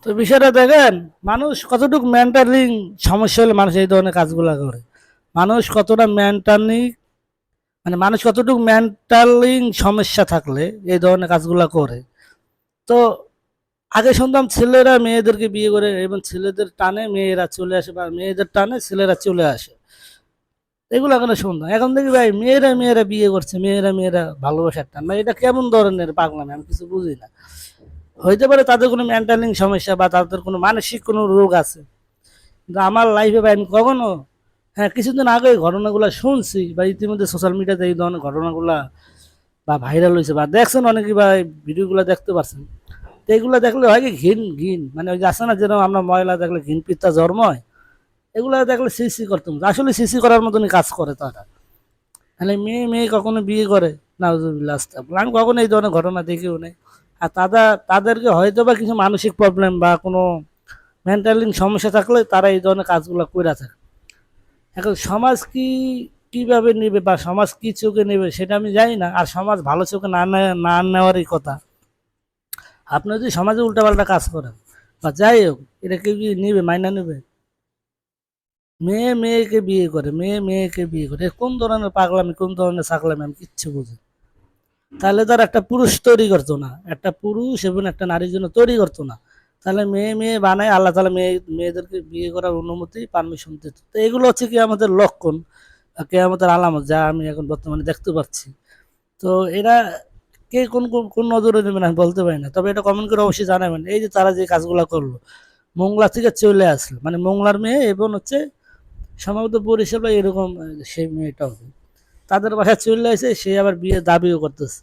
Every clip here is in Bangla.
তো বিষয়টা দেখেন, মানুষ কতটুকু মেন্টালি সমস্যা হলে মানুষ এই ধরনের কাজগুলা করে। মানুষ কতটা মেন্টালি, মানে মানুষ কতটুকু মেন্টালি সমস্যা থাকলে এই ধরনের কাজগুলা করে। তো আগে শুনতাম ছেলেরা মেয়েদেরকে বিয়ে করে এবং ছেলেদের টানে মেয়েরা চলে আসে বা মেয়েদের টানে ছেলেরা চলে আসে, এগুলো এখন শুনতাম। এখন দেখি ভাই মেয়েরা মেয়েরা বিয়ে করছে, মেয়েরা মেয়েরা ভালোবাসার টান, ভাই এটা কেমন ধরনের পাগলামি, আমি কিছু বুঝি না। হইতে পারে তাদের কোনো মেন্টালিং সমস্যা বা তাদের কোনো মানসিক কোনো রোগ আছে, কিন্তু আমার লাইফে ভাই আমি কখনো, হ্যাঁ কিছুদিন আগে এই ঘটনাগুলো শুনছি বা ইতিমধ্যে সোশ্যাল মিডিয়াতে এই ধরনের ঘটনাগুলা বা ভাইরাল হয়েছে বা দেখছেন অনেকে বা ভিডিওগুলো দেখতে পাচ্ছেন। তো এইগুলো দেখলে হয় কি ঘিন ঘিন, মানে ওই যে আছে না যেরকম আমরা ময়লা দেখলে ঘিন পিত্তা জন্ম হয়, এগুলো দেখলে সিসি করতাম, আসলে সিসি করার মতনই কাজ করে তারা। মানে মেয়ে মেয়ে কখনো বিয়ে করে, নাউজুবিল্লাহ আস্তাগফিরুল্লাহ, আমি কখনো এই ধরনের ঘটনা দেখিও নাই। আর তাদেরকে হয়তো বা কিছু মানসিক প্রবলেম বা কোনো মেন্টালি সমস্যা থাকলে তারা এই ধরনের কাজগুলো করে থাকে। এখন সমাজ কিভাবে নেবে বা সমাজ কি চোখে নেবে সেটা আমি জানি না, আর সমাজ ভালো চোখে না নেওয়ারই কথা। আপনি যদি সমাজে উল্টাপাল্টা কাজ করেন বা যাই হোক, এটা কেউ কি নেবে, মাইনা নেবে? মেয়ে মেয়েকে বিয়ে করে, মেয়ে মেয়েকে বিয়ে করে, এ কোন ধরনের পাগলামি, কোন ধরনের ছাগলামি, আমি কিচ্ছু বুঝি না। তাহলে তার একটা পুরুষ তৈরি করতো না, একটা পুরুষ এবং একটা নারীর জন্য তৈরি করতো না। তাহলে মেয়ে মেয়ে বানায় আল্লাহ তালা, মেয়েদেরকে বিয়ে করার অনুমতি পারমিশন দিত। তো এগুলো হচ্ছে কি আমাদের লক্ষণ, আমাদের আলামত, যা আমি এখন বর্তমানে দেখতে পাচ্ছি। তো এরা কে কোন কোন কোন নজরে নেবেন আমি বলতে পারি না, তবে এটা কমেন্ট করে অবশ্যই জানাবেন। এই যে তারা যে কাজগুলো করলো, মোংলা থেকে চলে আসলো, মানে মোংলার মেয়ে এবং হচ্ছে সম্ভবত বরিশাল বা এরকম, সেই মেয়েটা হবে, তাদের বাসায় চলে আসে, সে আবার বিয়ে দাবিও করতেছে।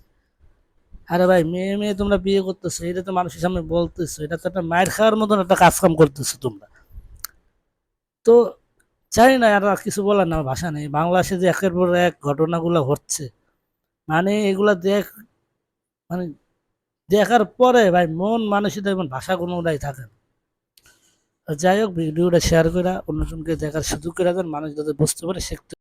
আরে ভাই মেয়ে মেয়ে তোমরা বিয়ে করতেছো, এটা তো মানুষের সামনে বলতেছো, এটা তো একটা মায়ের খাওয়ার মতন একটা কাজ কাম করতেছো তোমরা। তো জানি না, আর কিছু বলার না, আমার ভাষা নেই। বাংলাদেশে যে একের পর এক ঘটনাগুলো ঘটছে, মানে এগুলা মানে দেখার পরে ভাই মন মানসিকতা এবং ভাষা কোনোটাই থাকে না। তো যাই হোক, ভিডিওটা শেয়ার করে অন্যজনকে দেখার সুযোগ করে দেন, মানুষ যাতে বুঝতে পারে, শিখতে